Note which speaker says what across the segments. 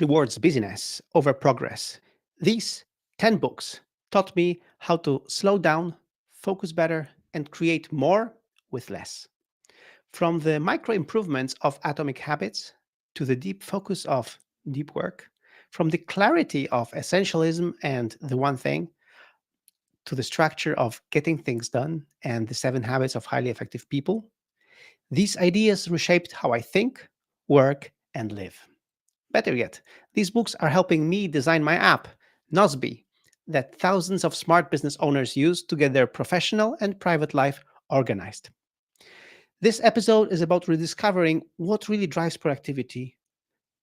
Speaker 1: rewards busyness over progress. These 10 books taught me how to slow down, focus better, and create more with less. From the micro improvements of atomic habits to the deep focus of deep work, from the clarity of essentialism and the one thing to the structure of getting things done and the 7 habits of highly effective people, these ideas reshaped how I think, work, and live. Better yet, these books are helping me design my app, Nosby, that thousands of smart business owners use to get their professional and private life organized. This episode is about rediscovering what really drives productivity,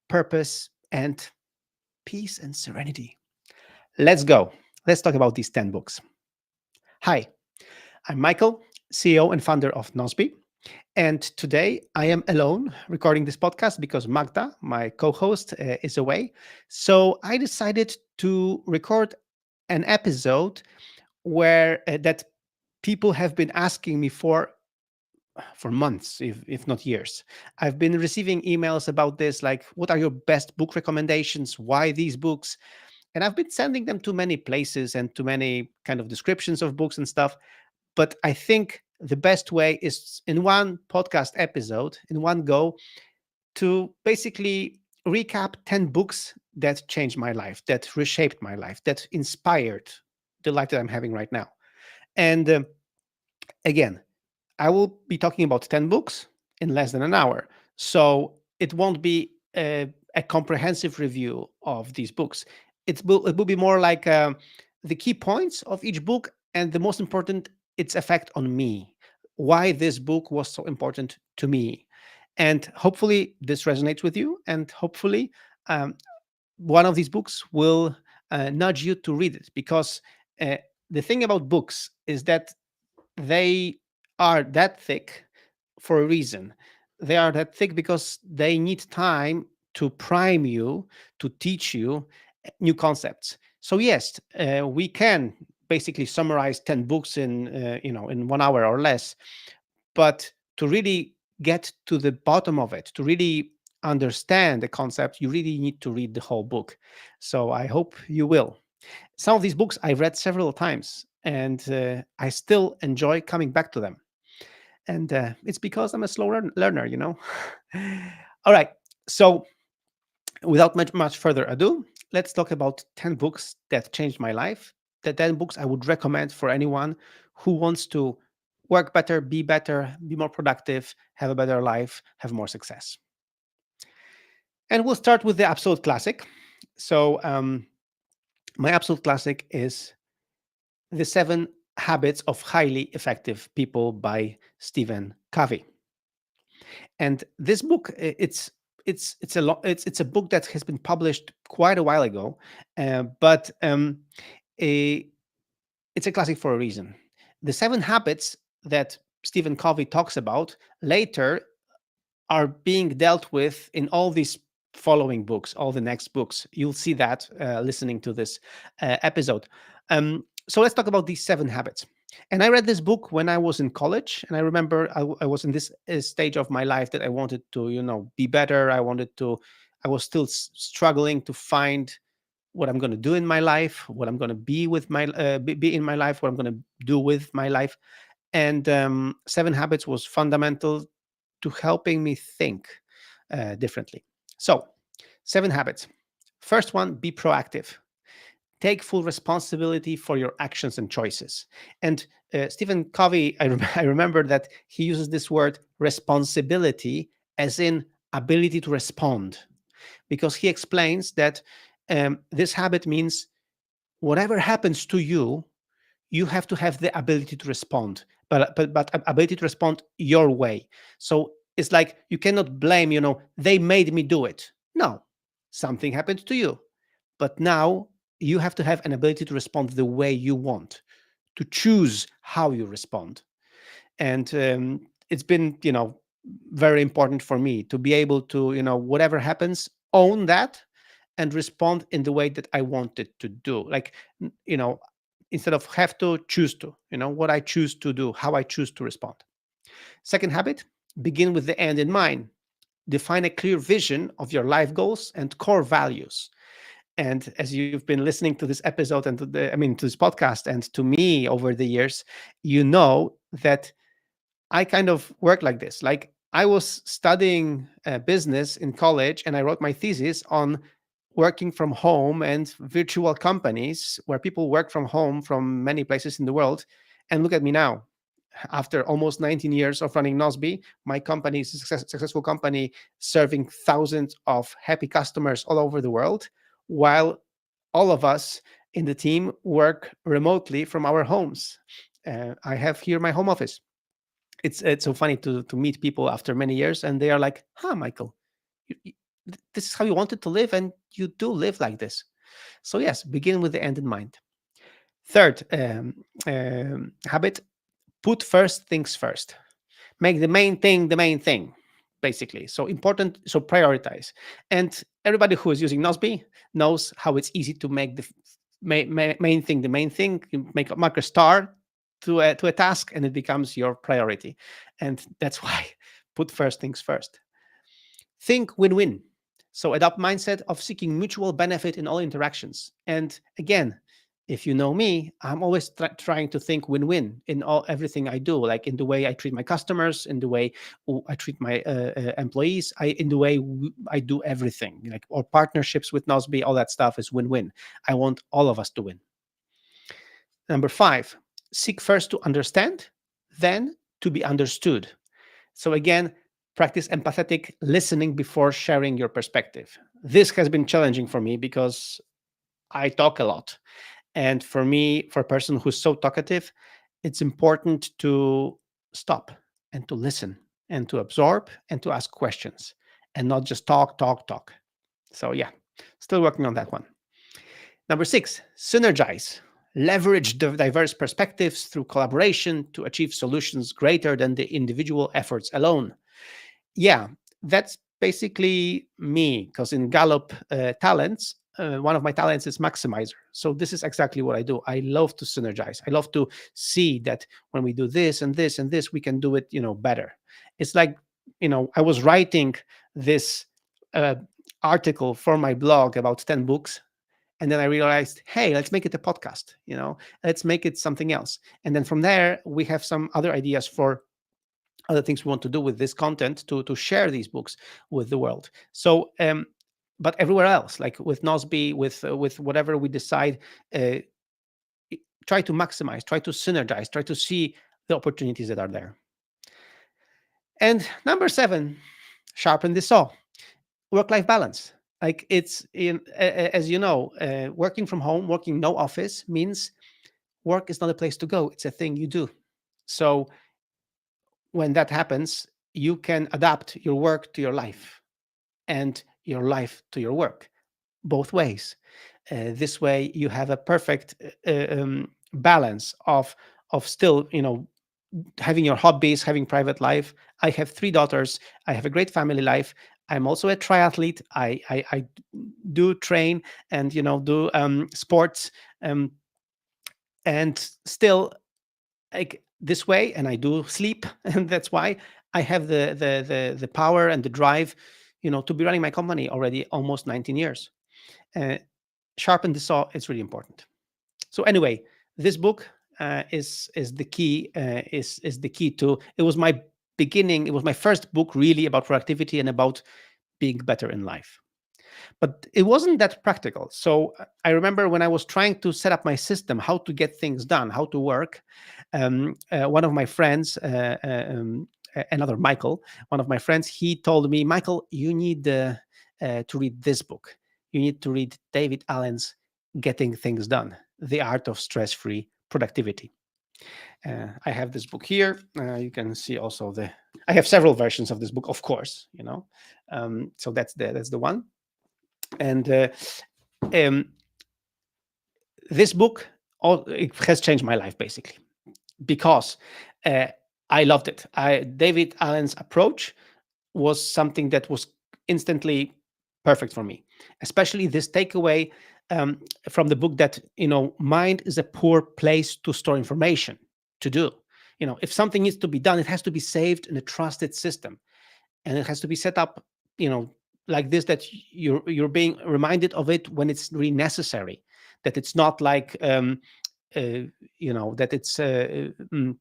Speaker 1: purpose, and peace and serenity. Let's go. Let's talk about these 10 books. Hi, I'm Michael, CEO and founder of Nosby. And today I am alone recording this podcast because Magda, my co host, is away. So I decided to record an episode where that people have been asking me for months, if not years. I've been receiving emails about this, like, what are your best book recommendations? Why these books? And I've been sending them to many places and to many kind of descriptions of books and stuff. But I think the best way is in one podcast episode, in one go, to basically recap 10 books that changed my life, that reshaped my life, that inspired the life that I'm having right now. And again, I will be talking about 10 books in less than an hour. So it won't be a comprehensive review of these books. It will be more like the key points of each book and the most important, its effect on me, why this book was so important to me. And hopefully this resonates with you. And hopefully um, one of these books will nudge you to read it, because uh, the thing about books is that they are that thick for a reason. They are that thick because they need time to prime you, to teach you new concepts. So yes, we can basically summarize 10 books in 1 hour or less, but to really get to the bottom of it, to really understand the concept, you really need to read the whole book. So I hope you will. Some of these books I've read several times, and I still enjoy coming back to them. And it's because I'm a slow learner. All right. So without much further ado, let's talk about 10 books that changed my life. The 10 books I would recommend for anyone who wants to work better, be more productive, have a better life, have more success. And we'll start with the absolute classic. So my absolute classic is The 7 Habits of Highly Effective People by Stephen Covey. And this book, it's a book that has been published quite a while ago, but a, it's a classic for a reason. The 7 habits that Stephen Covey talks about later are being dealt with in all these following books, all the next books. You'll see that listening to this episode. So let's talk about these 7 habits. And I read this book when I was in college, and I remember I was in this stage of my life that I wanted to, be better. I was still struggling to find what I'm going to do in my life, what I'm going to be with be in my life, what I'm going to do with my life. And 7 habits was fundamental to helping me think differently. So, 7 habits. First one, be proactive. Take full responsibility for your actions and choices. And Stephen Covey, I remember that he uses this word responsibility as in ability to respond, because he explains that this habit means whatever happens to you, you have to have the ability to respond, but ability to respond your way. So it's like you cannot blame, they made me do it. No, something happened to you, but now you have to have an ability to respond the way you want, to choose how you respond. And it's been, very important for me to be able to, whatever happens, own that and respond in the way that I wanted to do. Like, instead of have to, choose to, what I choose to do, how I choose to respond. Second habit, begin with the end in mind. define a clear vision of your life goals and core values. And as you've been listening to this episode and to this podcast and to me over the years, you know that I kind of work like this. Like I was studying business in college and I wrote my thesis on working from home and virtual companies where people work from home from many places in the world. And look at me now. After almost 19 years of running Nosby, my company is a successful company serving thousands of happy customers all over the world, while all of us in the team work remotely from our homes. I have here my home office. It's so funny to meet people after many years, and they are like, "Huh, Michael, this is how you wanted to live, and you do live like this." So yes, begin with the end in mind. Third habit: put first things first. Make the main thing the main thing, basically. So important. So prioritize. And everybody who is using Nosby knows how it's easy to make the main thing the main thing. You mark a star to a task, and it becomes your priority. And that's why put first things first. Think win-win. So adopt mindset of seeking mutual benefit in all interactions. And again, if you know me, I'm always trying to think win-win in everything I do, like in the way I treat my customers, in the way I treat my employees, in the way I do everything, like or partnerships with Nosby, all that stuff is win-win. I want all of us to win. Number 5, seek first to understand, then to be understood. So again, practice empathetic listening before sharing your perspective. This has been challenging for me because I talk a lot. And for me, for a person who's so talkative, it's important to stop and to listen and to absorb and to ask questions and not just talk, talk, talk. So yeah, still working on that one. Number 6, synergize. Leverage the diverse perspectives through collaboration to achieve solutions greater than the individual efforts alone. Yeah, that's basically me, because in Gallup talents, one of my talents is maximizer. So this is exactly what I do. I love to synergize. I love to see that when we do this and this and this, we can do it, better. It's like, I was writing this uh, article for my blog about 10 books. And then I realized, hey, let's make it a podcast, let's make it something else. And then from there, we have some other ideas for other things we want to do with this content to share these books with the world. So, but everywhere else, like with Nosby, with whatever we decide, try to maximize, try to synergize, try to see the opportunities that are there. And number 7, sharpen the saw. Work-life balance. Like it's as you know, working from home, working no office means work is not a place to go. It's a thing you do. So when that happens, you can adapt your work to your life and your life to your work, both ways. This way, you have a perfect balance of still, having your hobbies, having private life. I have 3 daughters. I have a great family life. I'm also a triathlete. I do train and do sports, and still like this way, and I do sleep, and that's why I have the power and the drive, to be running my company already almost 19 years. Uh, Sharpen the saw. It's really important. So anyway, this book is the key. Is the key to. It was my beginning. It was my first book really about productivity and about being better in life. But it wasn't that practical. So I remember when I was trying to set up my system, how to get things done, how to work. One of my friends, another Michael, one of my friends, he told me, Michael, you need to read this book. You need to read David Allen's Getting Things Done, The Art of Stress-Free Productivity. I have this book here. You can see also I have several versions of this book, of course, so that's the one. And this book, it has changed my life basically, because I loved it. David Allen's approach was something that was instantly perfect for me, especially this takeaway from the book that, mind is a poor place to store information, to do. If something needs to be done, it has to be saved in a trusted system, and it has to be set up you know, like this, that you're being reminded of it when it's really necessary, that it's not like uh, that it's um,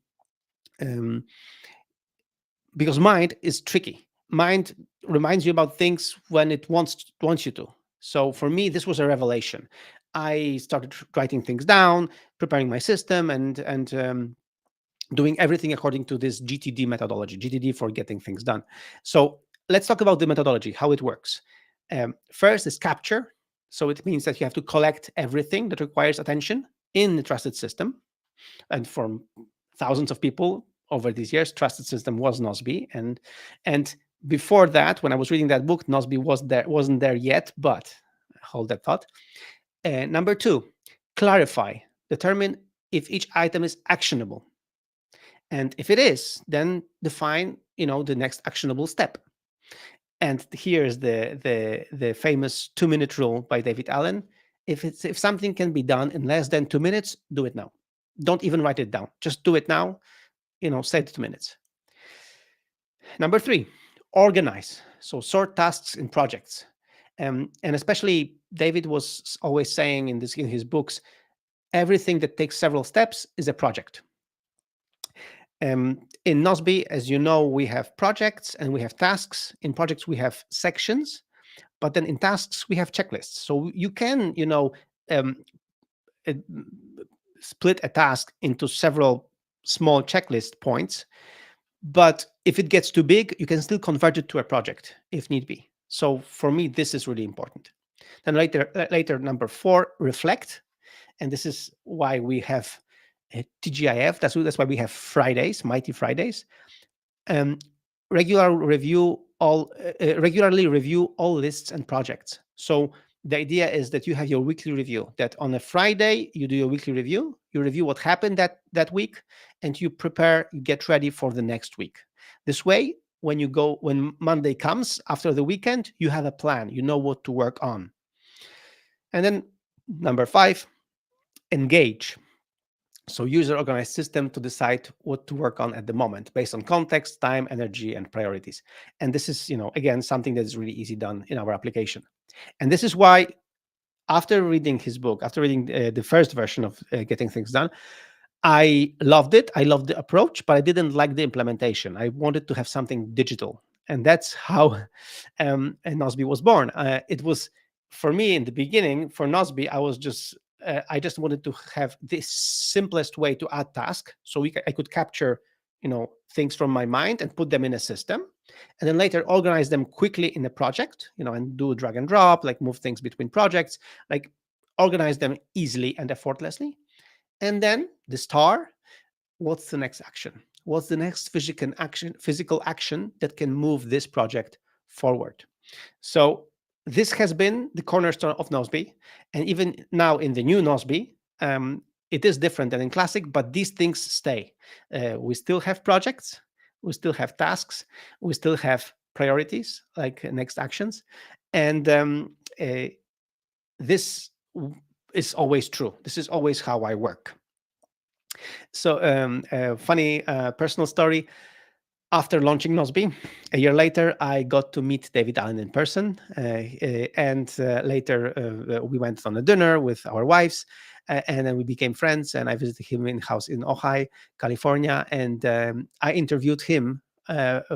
Speaker 1: because mind is tricky. Mind reminds you about things when it wants you to. So for me, this was a revelation. I started writing things down, preparing my system, and doing everything according to this GTD methodology. GTD for getting things done. So let's talk about the methodology, how it works. First is capture. So it means that you have to collect everything that requires attention in the trusted system. And for thousands of people over these years, trusted system was Nosby. And before that, when I was reading that book, Nosby wasn't there yet, but hold that thought. Number two, clarify. Determine if each item is actionable. And if it is, then define, the next actionable step. And here's the famous 2-minute rule by David Allen. If something can be done in less than 2 minutes, do it now. Don't even write it down. Just do it now. Say 2 minutes. Number three, organize. So sort tasks in projects. And especially David was always saying in his books, everything that takes several steps is a project. In Nosby, as you know, we have projects and we have tasks. In projects, we have sections, but then in tasks, we have checklists. So you can, um, uh, split a task into several small checklist points. But if it gets too big, you can still convert it to a project if need be. So for me, this is really important. Then later, number four, reflect. And this is why we have TGIF. That's why we have Fridays, Mighty Fridays. Um, regularly review all lists and projects. So the idea is that you have your weekly review, that on a Friday you do your weekly review, you review what happened that week, and you get ready for the next week. This way, when Monday comes after the weekend, you have a plan, you know what to work on. And then number five, engage. So use an organized system to decide what to work on at the moment based on context, time, energy, and priorities. And this is, again, something that is really easy done in our application. And this is why after reading his book, after reading the first version of Getting Things Done, I loved it. I loved the approach, but I didn't like the implementation. I wanted to have something digital. And that's how Nosby was born. It was, for me in the beginning, for Nosby, I just wanted to have the simplest way to add task. So I could capture, things from my mind and put them in a system. And then later organize them quickly in a project, and do drag and drop, like move things between projects, like organize them easily and effortlessly. And then the star, what's the next action? What's the next physical action that can move this project forward? So this has been the cornerstone of Nosby. And even now in the new Nosby, it is different than in classic, but these things stay. We still have projects, we still have tasks, we still have priorities, like next actions. And this is always true. This is always how I work. So a funny personal story. After launching Nosby, a year later, I got to meet David Allen in person. And later, we went on a dinner with our wives, and then we became friends. And I visited him in house in Ojai, California. And I interviewed him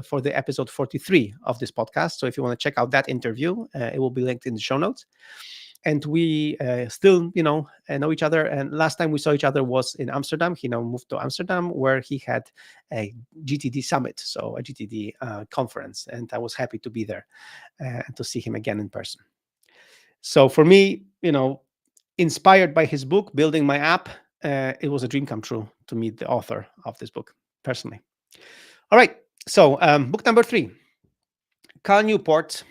Speaker 1: for the episode 43 of this podcast. So if you want to check out that interview, it will be linked in the show notes. And we still, know each other. And last time we saw each other was in Amsterdam. He now moved to Amsterdam, where he had a GTD summit, so a GTD conference. And I was happy to be there and to see him again in person. So for me, inspired by his book, Building My App, it was a dream come true to meet the author of this book personally. All right. So book number 3, Cal Newport,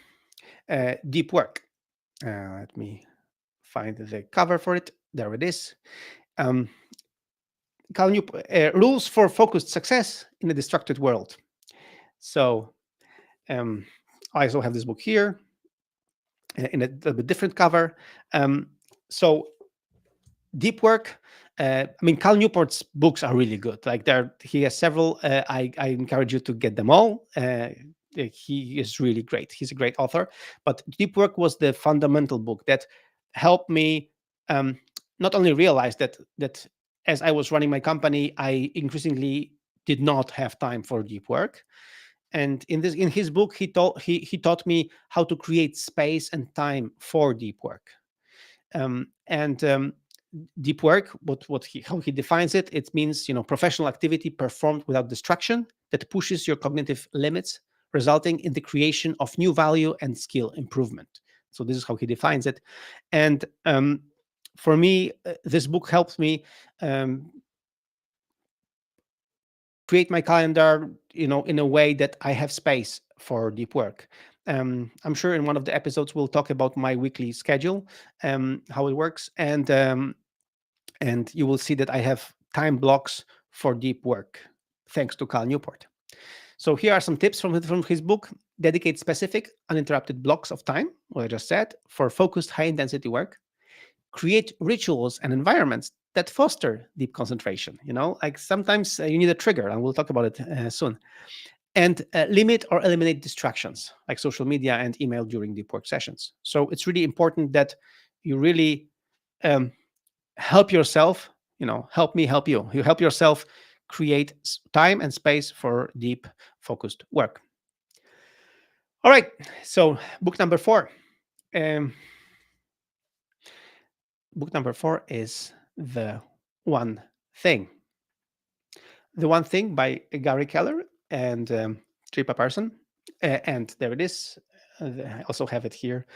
Speaker 1: Deep Work. Let me find the cover for it. There it is. Cal Newport, Rules for Focused Success in a Distracted World. So I also have this book here in a little bit different cover. So Deep Work. Cal Newport's books are really good. Like he has several. I encourage you to get them all. he is really great. He's a great author. But Deep Work was the fundamental book that helped me um, not only realize that as I was running my company, I increasingly did not have time for deep work. And in his book, he taught me how to create space and time for deep work. And Deep work, how he defines it, it means professional activity performed without distraction that pushes your cognitive limits, resulting in the creation of new value and skill improvement. So this is how he defines it. And for me, this book helps me um, create my calendar, in a way that I have space for deep work. I'm sure in one of the episodes we'll talk about my weekly schedule, how it works, and you will see that I have time blocks for deep work, thanks to Cal Newport. So here are some tips from his book. Dedicate specific, uninterrupted blocks of time, what I just said, for focused, high-intensity work. Create rituals and environments that foster deep concentration. Like sometimes you need a trigger, and we'll talk about it soon. And limit or eliminate distractions like social media and email during deep work sessions. So it's really important that you really um, help yourself, help me help you. You help yourself create time and space for deep, focused work. All right. So book number 4. Um, book number 4 is The One Thing. The One Thing by Gary Keller and Papasan. And there it is. I also have it here.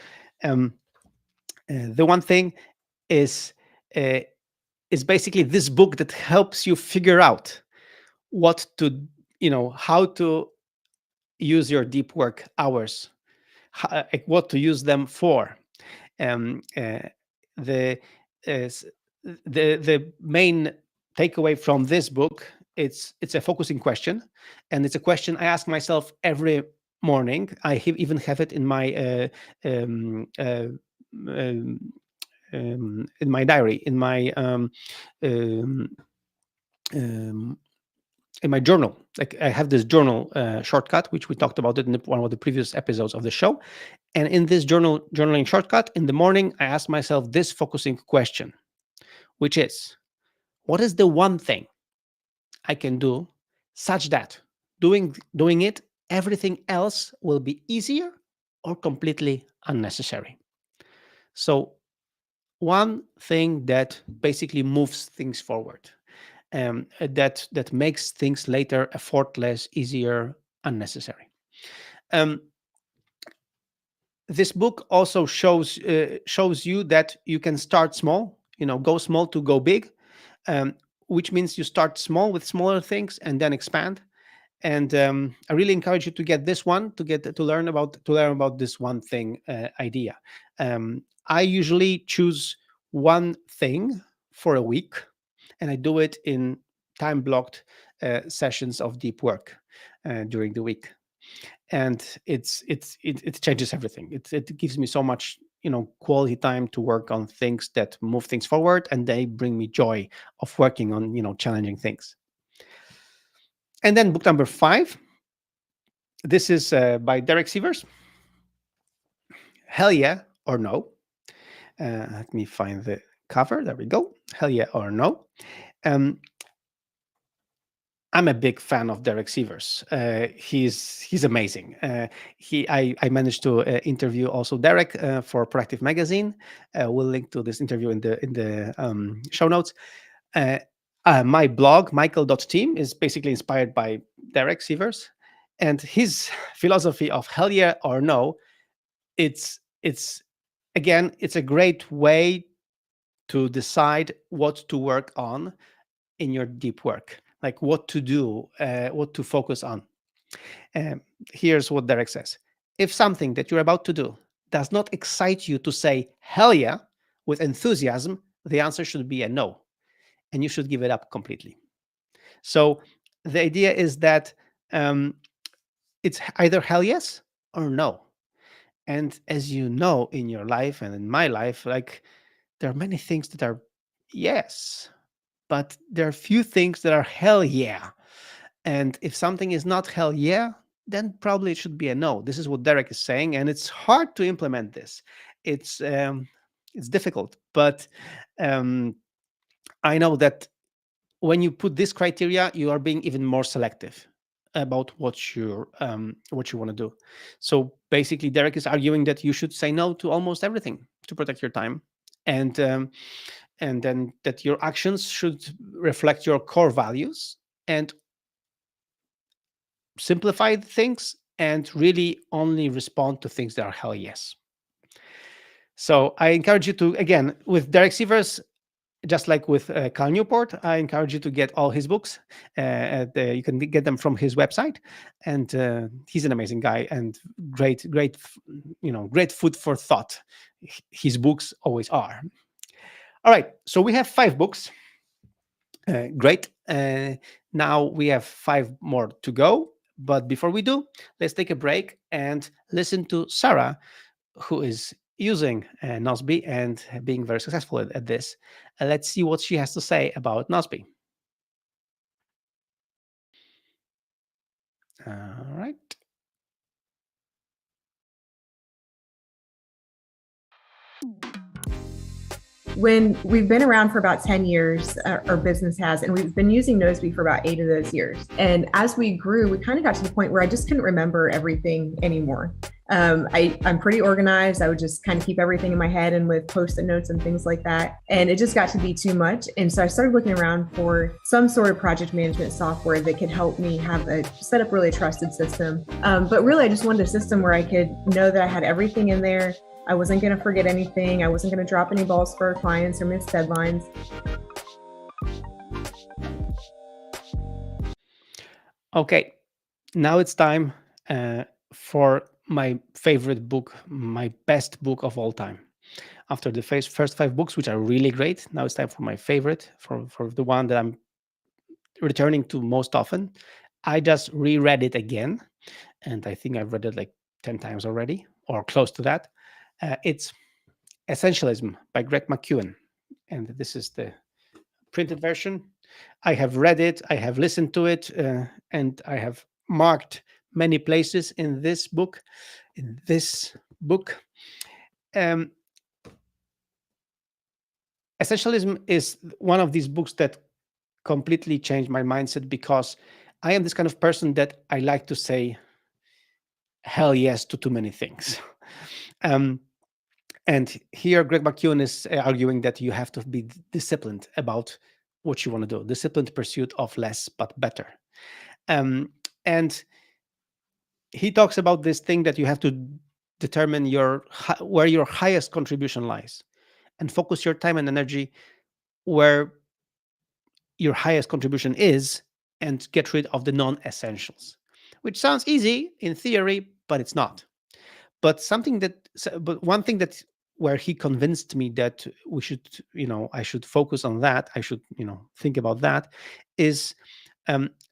Speaker 1: The One Thing is uh, is basically this book that helps you figure out what to, how to use your deep work hours, like what to use them for. Um, uh, the the main takeaway from this book, it's a focusing question, and it's a question I ask myself every morning. I even have it in my um, in my diary, um, um, in my journal. Like I have this journal shortcut, which we talked about it in one of the previous episodes of the show. And in this journaling shortcut, in the morning, I ask myself this focusing question, which is, what is the one thing I can do such that doing it, everything else will be easier or completely unnecessary? So one thing that basically moves things forward, that makes things later effortless, easier, unnecessary. Um, this book also shows you that you can start small. Go small to go big, um, which means you start small with smaller things and then expand. And I really encourage you to get this one, to learn about this one thing idea. I usually choose one thing for a week, and I do it in time blocked sessions of deep work during the week. And it changes everything. It gives me so much quality time to work on things that move things forward, and they bring me joy of working on challenging things. And then book number 5. This is by Derek Sivers. Hell yeah or no. Let me find the cover. There we go. Hell yeah or no. I'm a big fan of Derek Sivers. He's amazing. I managed to interview also Derek for Proactive Magazine. We'll link to this interview in the show notes. My blog, michael.team, is basically inspired by Derek Sivers, and his philosophy of hell yeah or no. It's again, it's a great way to decide what to work on in your deep work, like what to do, what to focus on. Here's what Derek says. If something that you're about to do does not excite you to say hell yeah with enthusiasm, the answer should be a no, and you should give it up completely. So the idea is that it's either hell yes or no. And as you know, in your life and in my life, like there are many things that are yes, but there are few things that are hell yeah. And if something is not hell yeah, then probably it should be a no. This is what Derek is saying, and it's hard to implement this. It's um, it's difficult, but um, I know that when you put this criteria, you are being even more selective about what you want to do. So basically, Derek is arguing that you should say no to almost everything to protect your time, and and then that your actions should reflect your core values and simplify things and really only respond to things that are hell yes. So I encourage you to, again, with Derek Sivers, just like with Cal Newport, I encourage you to get all his books. You can get them from his website, and he's an amazing guy and great food for thought. His books always are. All right, so we have 5 books. Great. Now we have 5 more to go. But before we do, let's take a break and listen to Sarah, who is using Nosby and being very successful at this. Let's see what she has to say about Nosby. All right.
Speaker 2: When we've been around for about 10 years, our business has, and we've been using Nosby for about 8 of those years. And as we grew, we kind of got to the point where I just couldn't remember everything anymore. I'm pretty organized. I would just kind of keep everything in my head and with Post-it notes and things like that. And it just got to be too much. And so I started looking around for some sort of project management software that could help me set up really a trusted system. But really, I just wanted a system where I could know that I had everything in there. I wasn't going to forget anything. I wasn't going to drop any balls for our clients or miss deadlines.
Speaker 1: Okay, now it's time for my favorite book, my best book of all time. After the first 5 books, which are really great, now it's time for my favorite, for the one that I'm returning to most often. I just reread it again, and I think I've read it like 10 times already, or close to that. It's Essentialism by Greg McKeown, and this is the printed version. I have read it, I have listened to it, and I have marked many places in this book. Essentialism is one of these books that completely changed my mindset, because I am this kind of person that I like to say hell yes to too many things. And here Greg McKeown is arguing that you have to be disciplined about what you want to do, disciplined pursuit of less but better. And he talks about this thing that you have to determine where your highest contribution lies, and focus your time and energy where your highest contribution is, and get rid of the non-essentials, which sounds easy in theory, but it's not. But one thing that where he convinced me that we should, I should focus on that, I should, think about that, is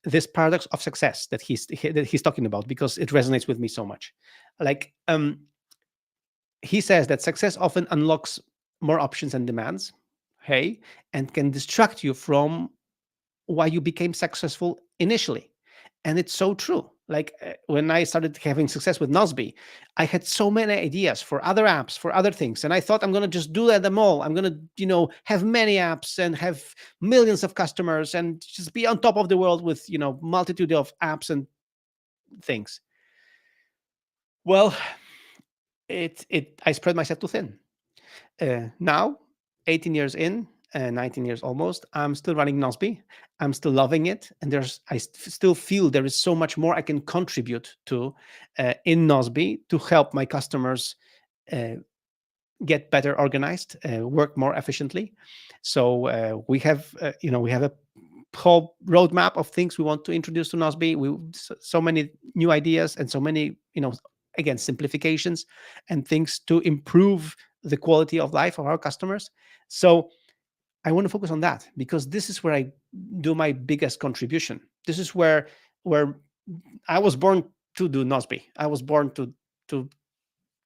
Speaker 1: this paradox of success that he's talking about, because it resonates with me so much. Like, he says that success often unlocks more options and demands, hey, and can distract you from why you became successful initially. And it's so true. Like, when I started having success with Nosby, I had so many ideas for other apps, for other things. And I thought, I'm going to just do them all. I'm going to, have many apps and have millions of customers and just be on top of the world with, multitude of apps and things. Well, I spread myself too thin. Now, 18 years in, 19 years almost, I'm still running Nosby. I'm still loving it, and still feel there is so much more I can contribute to in Nosby to help my customers get better organized, work more efficiently. So we have a whole roadmap of things we want to introduce to Nosby. So many new ideas and so many, again, simplifications and things to improve the quality of life of our customers. So I want to focus on that, because this is where I do my biggest contribution. This is where I was born to do Nosby. I was born to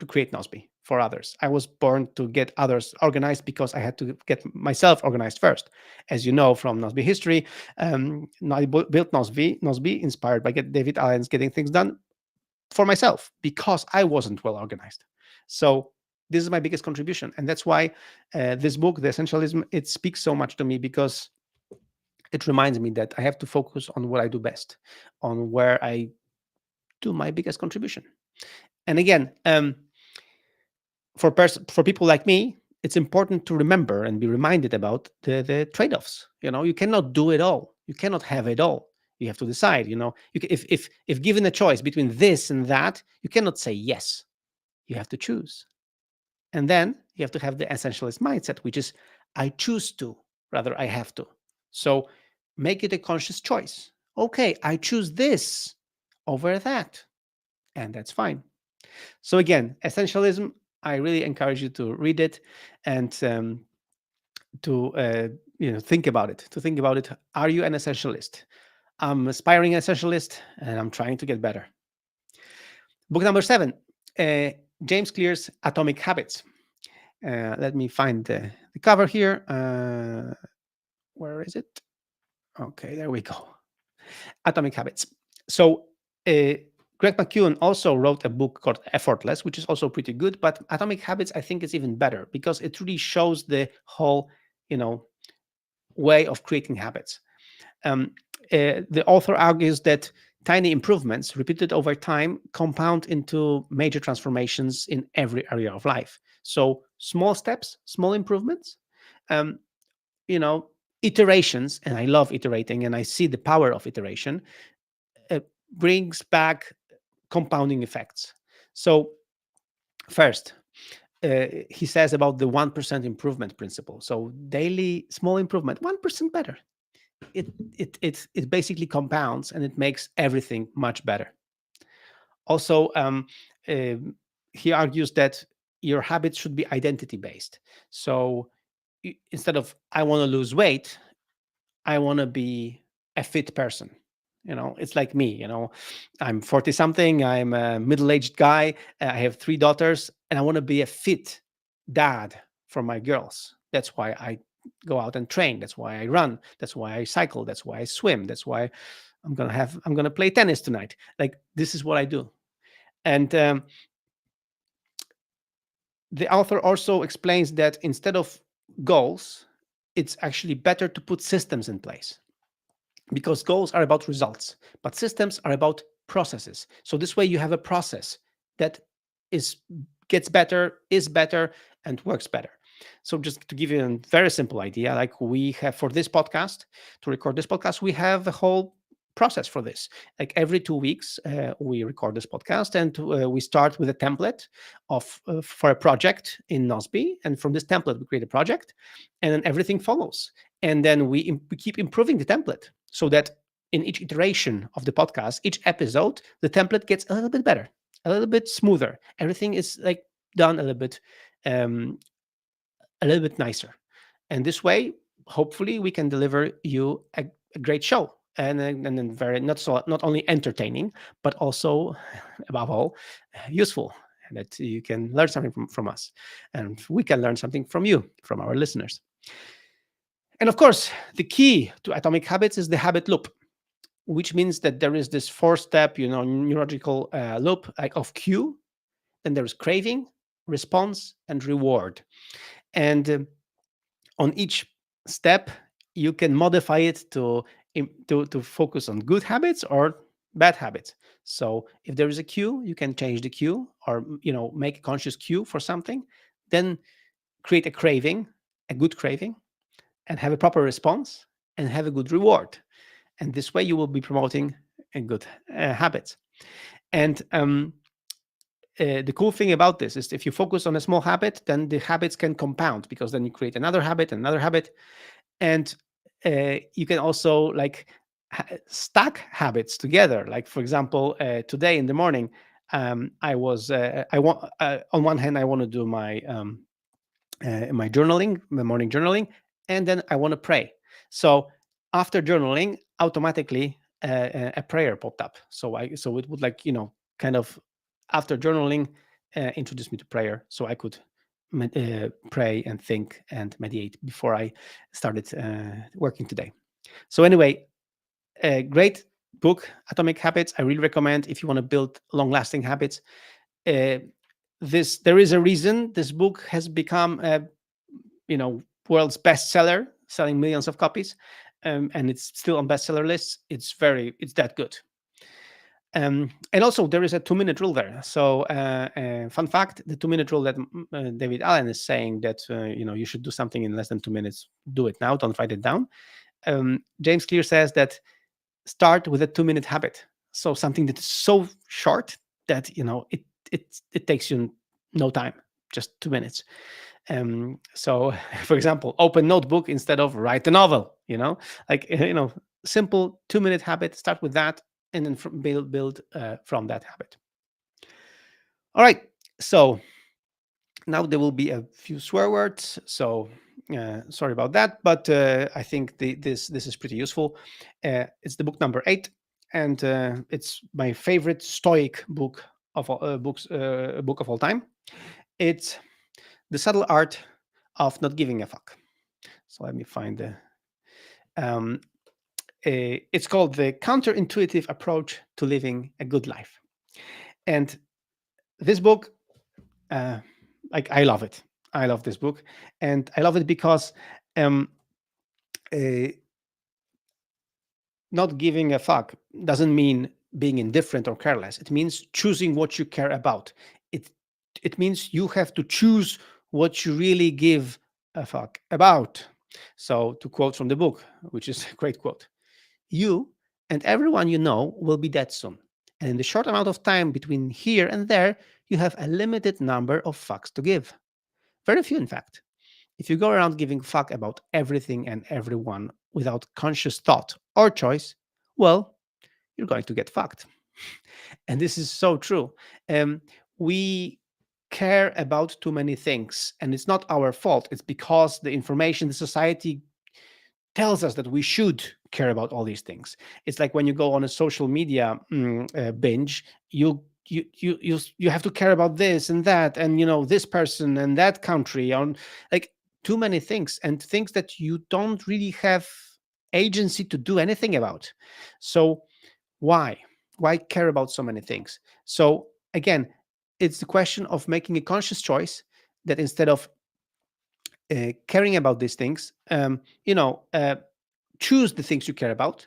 Speaker 1: create Nosby for others. I was born to get others organized, because I had to get myself organized first. As you know from Nosby history, I built Nosby inspired by David Allen's Getting Things Done for myself because I wasn't well organized. So this is my biggest contribution, and that's why this book, The Essentialism, it speaks so much to me, because it reminds me that I have to focus on what I do best, on where I do my biggest contribution. And again, for people like me, it's important to remember and be reminded about the trade-offs. You cannot do it all. You cannot have it all. You have to decide. If given a choice between this and that, you cannot say yes. You have to choose. And then you have to have the essentialist mindset, which is I choose to, rather I have to. So make it a conscious choice. Okay, I choose this over that, and that's fine. So again, Essentialism, I really encourage you to read it and to think about it. To think about it. Are you an essentialist? I'm aspiring essentialist, and I'm trying to get better. Book number 7, James Clear's Atomic Habits. Let me find the cover here. Where is it? Okay, there we go. Atomic Habits. So Greg McKeown also wrote a book called Effortless, which is also pretty good. But Atomic Habits, I think, is even better because it really shows the whole, way of creating habits. The author argues that tiny improvements repeated over time compound into major transformations in every area of life. So small steps, small improvements, iterations, and I love iterating, and I see the power of iteration, brings back compounding effects. So first, he says about the 1% improvement principle. So daily small improvement, 1% better. It basically compounds, and it makes everything much better. Also, he argues that your habits should be identity based. So instead of I want to lose weight, I want to be a fit person. It's like me. I'm 40 something. I'm a middle-aged guy. I have 3 daughters, and I want to be a fit dad for my girls. That's why I go out and train. That's why I run. That's why I cycle. That's why I swim. That's why I'm gonna play tennis tonight. Like, this is what I do. And the author also explains that instead of goals, it's actually better to put systems in place, because goals are about results, but systems are about processes. So this way you have a process that gets better, is better, and works better. So just to give you a very simple idea, like we have for this podcast, to record this podcast, we have a whole process for this. Like every 2 weeks, we record this podcast, and we start with a template for a project in Nozbe, and from this template we create a project, and then everything follows. And then we keep improving the template, so that in each iteration of the podcast, each episode, the template gets a little bit better, a little bit smoother. Everything is like done a little bit nicer. And this way, hopefully, we can deliver you a great show, and then very not only entertaining, but also, above all, useful, and that you can learn something from us, and we can learn something from you, from our listeners. And of course, the key to Atomic Habits is the habit loop, which means that there is this 4-step, neurological loop, like of cue. Then there's craving, response, and reward. And on each step, you can modify it to focus on good habits or bad habits. So if there is a cue, you can change the cue, or make a conscious cue for something. Then create a craving, a good craving, and have a proper response, and have a good reward. And this way you will be promoting a good habits. And the cool thing about this is if you focus on a small habit, then the habits can compound, because then you create another habit, and you can also stack habits together. Like, for example, today in the morning, on one hand, I want to do my journaling, my morning journaling, and then I want to pray. So after journaling, automatically a prayer popped up. So it would kind of after journaling introduce me to prayer, so I could pray and think and meditate before I started working today. So anyway, great book, Atomic Habits, I really recommend if you want to build long-lasting habits. Uh, there is a reason this book has become a world's bestseller, selling millions of copies, and it's still on bestseller lists. It's that good. And also there is a 2-minute rule there. So fun fact, the 2-minute rule that David Allen is saying that you should do something in less than 2 minutes, do it now, don't write it down. James Clear says that start with a 2-minute habit. So something that is so short that it takes you no time, just 2 minutes. So for example, open notebook instead of write a novel, like simple 2-minute habit. Start with that, and then build from that habit. All right, so now there will be a few swear words, so sorry about that, but I think this is pretty useful. It's the book number 8, and it's my favorite Stoic book of all, book of all time. It's The Subtle Art of Not Giving a Fuck. So let me find the it's called The Counterintuitive Approach to Living a Good Life. And this book, I love it. I love this book. And I love it because not giving a fuck doesn't mean being indifferent or careless. It means choosing what you care about. It means you have to choose what you really give a fuck about. So to quote from the book, which is a great quote, you and everyone you know will be dead soon. And in the short amount of time between here and there, you have a limited number of fucks to give. Very few, in fact. If you go around giving fuck about everything and everyone without conscious thought or choice, well, you're going to get fucked. And this is so true. We care about too many things, and it's not our fault. It's because the information, the society tells us that we should care about all these things. It's like when you go on a social media binge, you have to care about this and that, and this person and that country, on like too many things, and things that you don't really have agency to do anything about. So why care about so many things? So again, it's the question of making a conscious choice that instead of caring about these things, choose the things you care about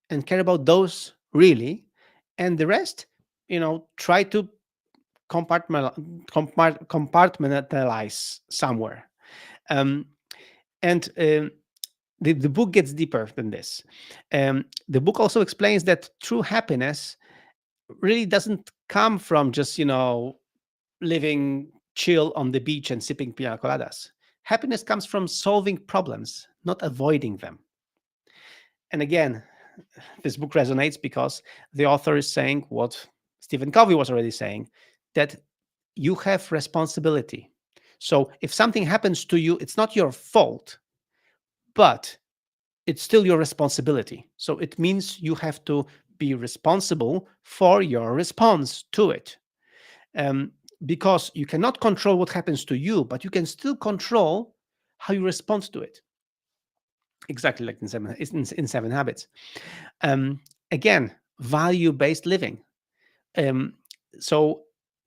Speaker 1: and care about those really, and the rest, try to compartmentalize somewhere. And the book gets deeper than this. The book also explains that true happiness really doesn't come from just living chill on the beach and sipping pina coladas. Happiness comes from solving problems, not avoiding them. And again, this book resonates because the author is saying what Stephen Covey was already saying, that you have responsibility. So if something happens to you, it's not your fault, but it's still your responsibility. So it means you have to be responsible for your response to it. Because you cannot control what happens to you, but you can still control how you respond to it. Exactly like in Seven Habits. Again, value-based living. So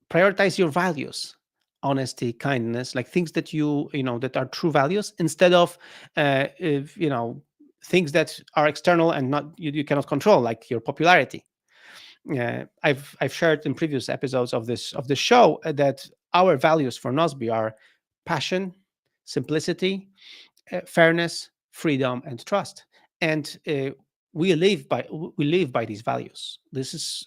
Speaker 1: prioritize your values: honesty, kindness, like things that that are true values, instead of things that are external and not you cannot control, like your popularity. I've shared in previous episodes of this show that our values for Nosby are passion, simplicity, fairness, freedom, and trust. And we live by these values. This is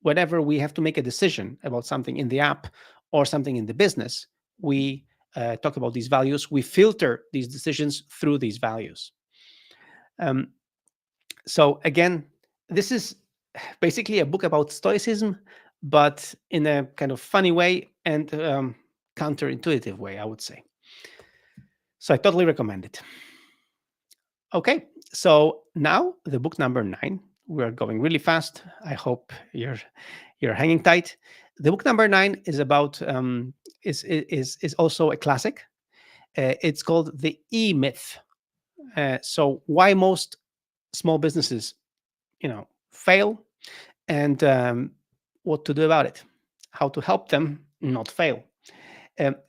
Speaker 1: whenever we have to make a decision about something in the app or something in the business, we talk about these values. We filter these decisions through these values. So again, this is basically a book about Stoicism, but in a kind of funny way and counterintuitive way, I would say. So I totally recommend it. Okay, so now the book number 9. We're going really fast. I hope you're hanging tight. The book number 9 is about is also a classic. It's called The E Myth. So why most small businesses fail, and what to do about it, how to help them not fail.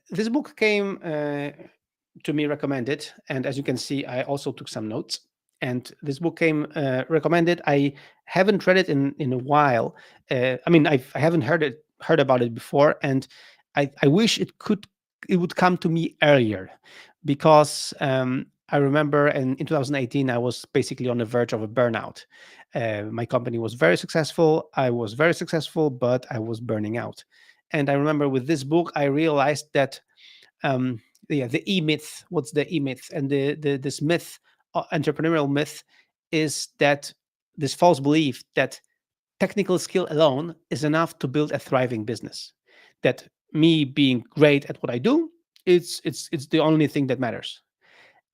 Speaker 1: This book came to me recommended, and as you can see, I also took some notes. And this book came recommended. I haven't read it in a while. I haven't heard about it before, and I wish it would come to me earlier, because I remember in 2018 I was basically on the verge of a burnout. My company was very successful. I was very successful, but I was burning out. And I remember with this book, I realized that the e myth. What's the e myth? And this myth, entrepreneurial myth, is that this false belief that technical skill alone is enough to build a thriving business. That me being great at what I do, it's the only thing that matters.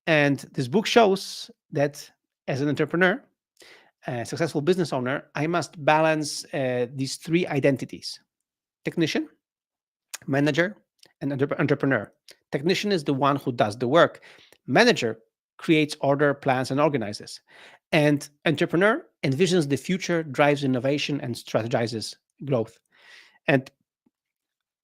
Speaker 1: And this book shows that as an entrepreneur, a successful business owner, I must balance these three identities: technician, manager, and entrepreneur. Technician is the one who does the work. Manager creates order, plans, and organizes. And entrepreneur envisions the future, drives innovation, and strategizes growth. And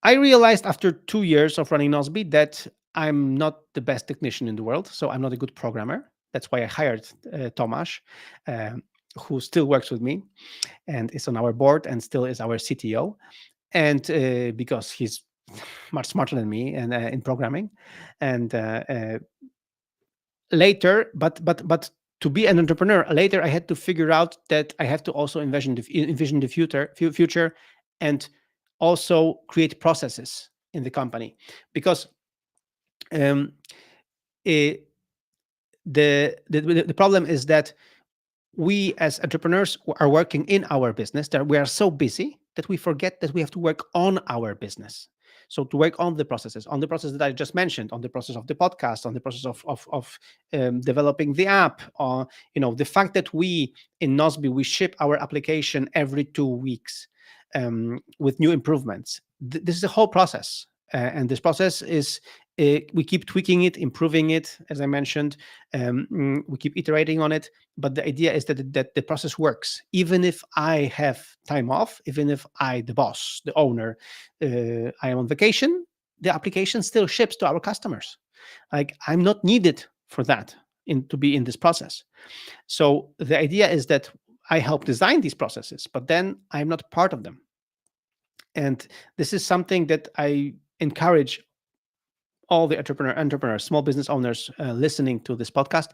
Speaker 1: I realized after 2 years of running Nosby that I'm not the best technician in the world, so I'm not a good programmer. That's why I hired Tomasz, um, who still works with me and is on our board and still is our CTO. And because he's much smarter than me and in programming, and later, but to be an entrepreneur, later I had to figure out that I have to also envision the future, and also create processes in the company, because um, eh, the problem is that we as entrepreneurs are working in our business, that we are so busy that we forget that we have to work on our business. So to work on the processes, on the process that I just mentioned, on the process of the podcast, on the process of developing the app, or the fact that we in Nosby we ship our application every 2 weeks with new improvements. This is a whole process, and this process is we keep tweaking it, improving it, as I mentioned. We keep iterating on it, but the idea is that the process works. Even if I have time off, even if I, the boss, the owner, I am on vacation, the application still ships to our customers. Like, I'm not needed for that to be in this process. So the idea is that I help design these processes, but then I'm not part of them. And this is something that I encourage all the entrepreneurs, small business owners listening to this podcast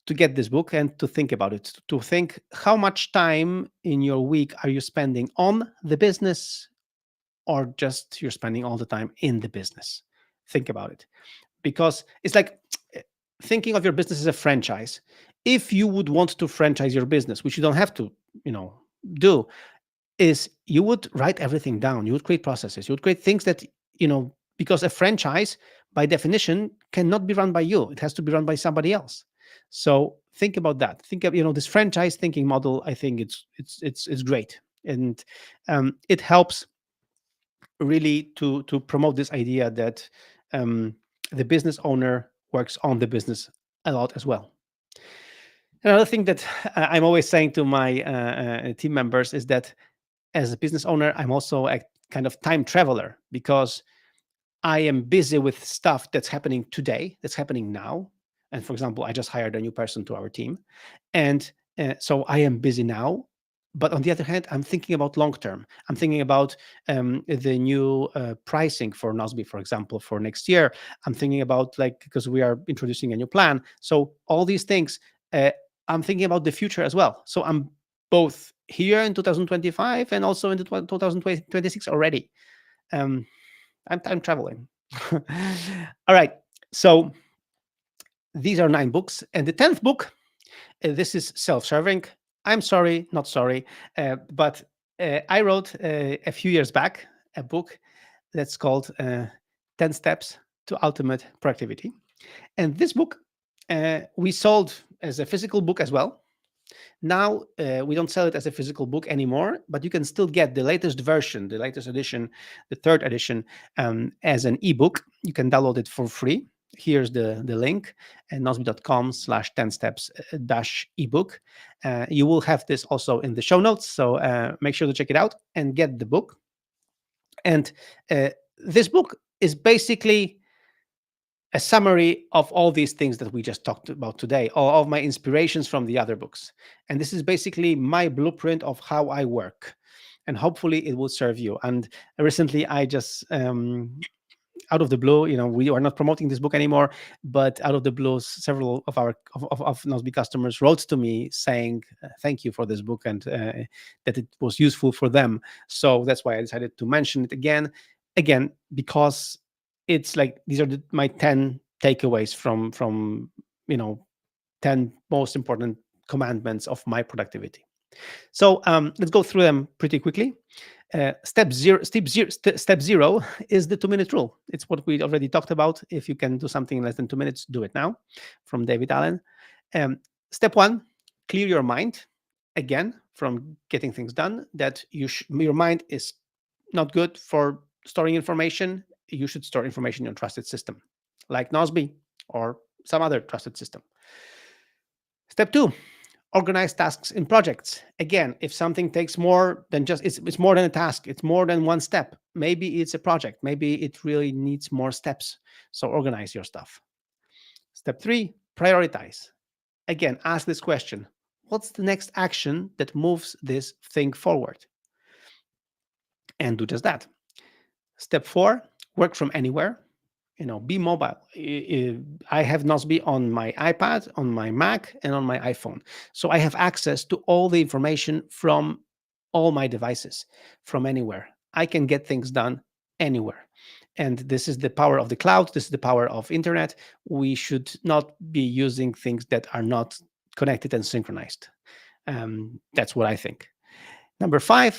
Speaker 1: to get this book and to think about it, to think how much time in your week are you spending on the business, or just you're spending all the time in the business. Think about it, because it's like thinking of your business as a franchise. If you would want to franchise your business, which you don't have to, do, is you would write everything down. You would create processes. You would create things that, because a franchise by definition cannot be run by you. It has to be run by somebody else. So think about that. Think of, this franchise thinking model. I think it's great. And it helps really to promote this idea that the business owner works on the business a lot as well. Another thing that I'm always saying to my team members is that as a business owner, I'm also a kind of time traveler, because I am busy with stuff that's happening today, that's happening now. And for example, I just hired a new person to our team. And so I am busy now. But on the other hand, I'm thinking about long term. I'm thinking about the new pricing for Nosby, for example, for next year. I'm thinking about, because we are introducing a new plan. So all these things, I'm thinking about the future as well. So I'm both here in 2025 and also in 2026 already. I'm time traveling. All right. So these are 9 books. And the 10th book, this is self-serving. I'm sorry, not sorry. But I wrote a few years back a book that's called 10 Steps to Ultimate Productivity. And this book we sold as a physical book as well. Now we don't sell it as a physical book anymore, but you can still get the latest version, the latest edition, the 3rd edition, as an ebook. You can download it for free. Here's the link, nosby.com/10 steps dash ebook. You will have this also in the show notes, so make sure to check it out and get the book. And this book is basically a summary of all these things that we just talked about today, all of my inspirations from the other books. And this is basically my blueprint of how I work. And hopefully it will serve you. And recently I just out of the blue, we are not promoting this book anymore, but out of the blue, several of our of Nosby customers wrote to me saying thank you for this book, and that it was useful for them. So that's why I decided to mention it again, because it's like these are my 10 takeaways from 10 most important commandments of my productivity. So let's go through them pretty quickly. Step zero is the 2-minute rule. It's what we already talked about. If you can do something in less than 2 minutes, do it now, from David Allen. Step 1, clear your mind. Again, from getting things done, that your mind is not good for storing information. You should store information in a trusted system, like Nosby or some other trusted system. Step 2, organize tasks in projects. Again, if something takes more than just, it's more than a task, it's more than one step. Maybe it's a project. Maybe it really needs more steps. So organize your stuff. Step 3, prioritize. Again, ask this question: what's the next action that moves this thing forward? And do just that. Step 4, work from anywhere. Be mobile. I have Nosby on my iPad, on my Mac, and on my iPhone. So I have access to all the information from all my devices, from anywhere. I can get things done anywhere. And this is the power of the cloud. This is the power of internet. We should not be using things that are not connected and synchronized. That's what I think.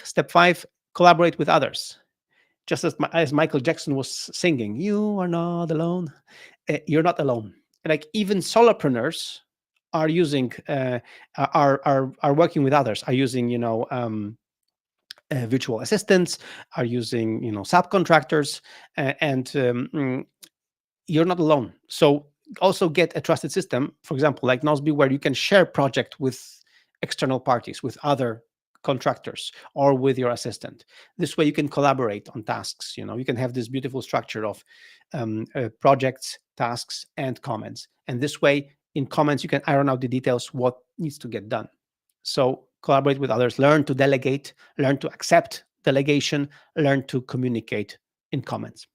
Speaker 1: Step 5, collaborate with others. Just as Michael Jackson was singing, "You are not alone." You're not alone. Like, even solopreneurs are using, are working with others, are using, virtual assistants, are using, subcontractors, and you're not alone. So also get a trusted system, for example, like Nosby, where you can share project with external parties, with other contractors, or with your assistant. This way you can collaborate on tasks. You can have this beautiful structure of projects, tasks, and comments. And this way, in comments, you can iron out the details, what needs to get done. So collaborate with others, learn to delegate, learn to accept delegation, learn to communicate in comments.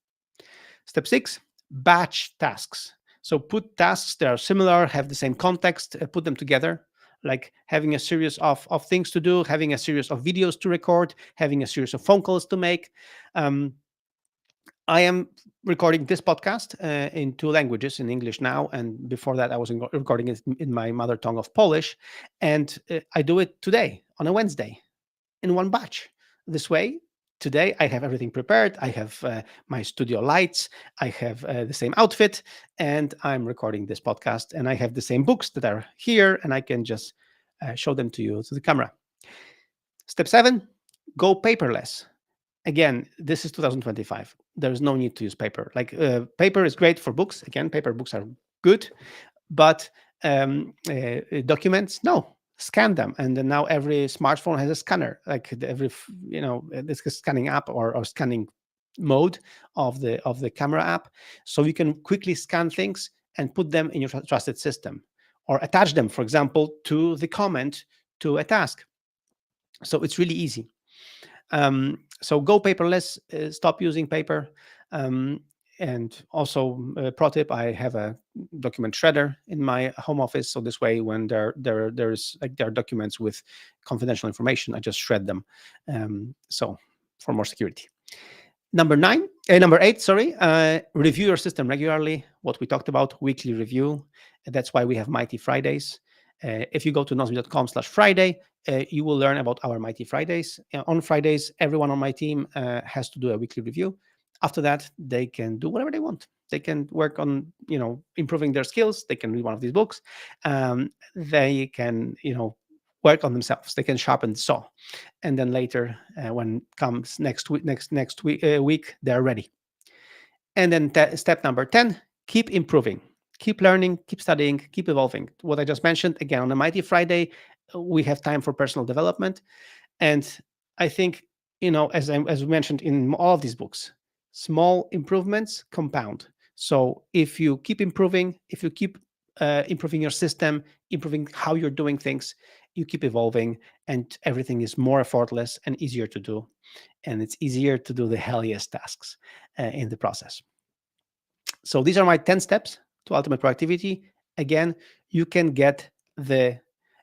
Speaker 1: Step 6, batch tasks. So put tasks that are similar, have the same context, put them together, like having a series of things to do, having a series of videos to record, having a series of phone calls to make. I am recording this podcast in 2 languages, in English now, and before that I was recording it in my mother tongue of Polish, and I do it today on a Wednesday in one batch. This way, today I have everything prepared. I have my studio lights, I have the same outfit, and I'm recording this podcast, and I have the same books that are here, and I can just show them to you, to the camera. Step 7, go paperless. Again, this is 2025. There's no need to use paper. Like, paper is great for books. Again, paper books are good, but documents, no. Scan them, and then now every smartphone has a scanner, like this scanning app or scanning mode of the camera app, so you can quickly scan things and put them in your trusted system, or attach them, for example, to the comment to a task. So it's really easy. So go paperless, stop using paper. And also, pro tip: I have a document shredder in my home office. So this way, when there are documents with confidential information, I just shred them. So for more security. Number 8, sorry. Review your system regularly. What we talked about, weekly review. That's why we have Mighty Fridays. If you go to nosby.com/Friday, you will learn about our Mighty Fridays. On Fridays, everyone on my team has to do a weekly review. After that, they can do whatever they want. They can work on, improving their skills. They can read one of these books. They can, work on themselves. They can sharpen the saw. And then later, when comes next week, they're ready. And then step number 10, keep improving, keep learning, keep studying, keep evolving. What I just mentioned, again, on a Mighty Friday, we have time for personal development. And I think, as we mentioned in all of these books, small improvements compound. So if you keep improving, if you keep improving your system, improving how you're doing things, you keep evolving, and everything is more effortless and easier to do. And it's easier to do the hell yes tasks in the process. So these are my 10 steps to ultimate productivity. Again, you can get the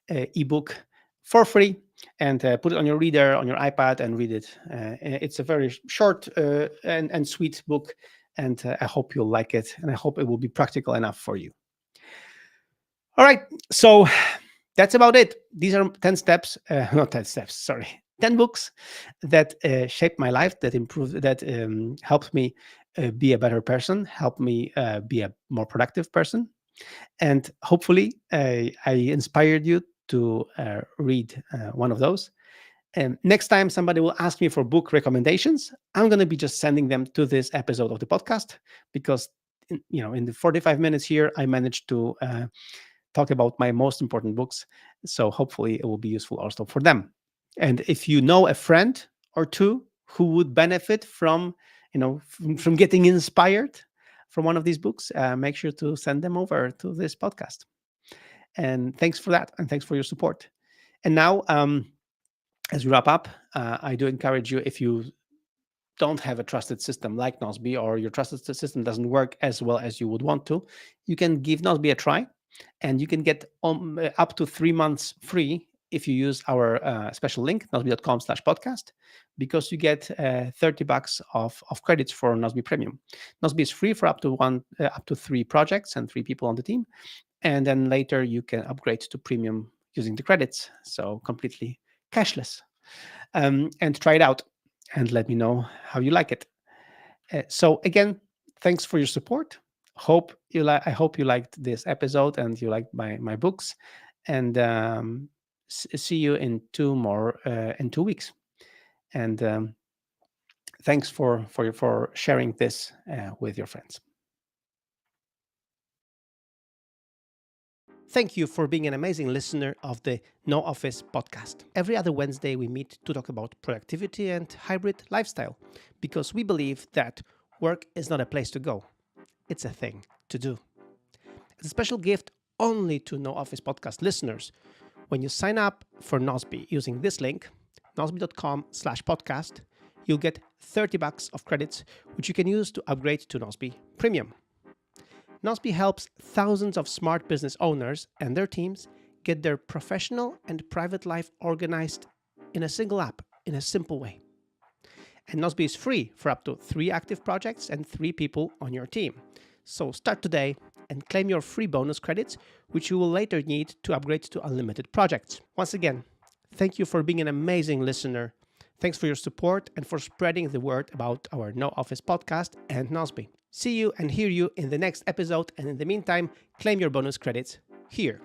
Speaker 1: ebook for free and put it on your reader, on your iPad, and read it. It's a very short and sweet book, and I hope you'll like it, and I hope it will be practical enough for you. All right, so that's about it. These are 10 steps, not 10 steps, sorry, 10 books that shaped my life, that improved, that helped me be a better person, helped me be a more productive person. And hopefully I inspired you to read one of those. And next time somebody will ask me for book recommendations, I'm going to be just sending them to this episode of the podcast, because in the 45 minutes here, I managed to talk about my most important books. So hopefully it will be useful also for them. And if you know a friend or two who would benefit from getting inspired from one of these books, make sure to send them over to this podcast. And thanks for that, and thanks for your support. And now, as we wrap up, I do encourage you, if you don't have a trusted system like Nozbe, or your trusted system doesn't work as well as you would want to, you can give Nozbe a try, and you can get up to 3 months free if you use our special link, nozbe.com/podcast, because you get $30 of credits for Nozbe Premium. Nozbe is free for up to 3 projects and 3 people on the team, and then later you can upgrade to Premium using the credits, so completely cashless. And try it out and let me know how you like it. So again, thanks for your support. I hope you liked this episode and you liked my books. And see you in 2 weeks. And thanks for sharing this with your friends. Thank you for being an amazing listener of the No Office podcast. Every other Wednesday, we meet to talk about productivity and hybrid lifestyle, because we believe that work is not a place to go. It's a thing to do. It's a special gift only to No Office podcast listeners. When you sign up for Nozbe using this link, nozbe.com/podcast, you'll get $30 of credits, which you can use to upgrade to Nozbe Premium. Nozbe helps thousands of smart business owners and their teams get their professional and private life organized in a single app, in a simple way. And Nozbe is free for up to 3 active projects and 3 people on your team. So start today and claim your free bonus credits, which you will later need to upgrade to unlimited projects. Once again, thank you for being an amazing listener. Thanks for your support and for spreading the word about our No Office podcast and Nozbe. See you and hear you in the next episode, and in the meantime, claim your bonus credits here.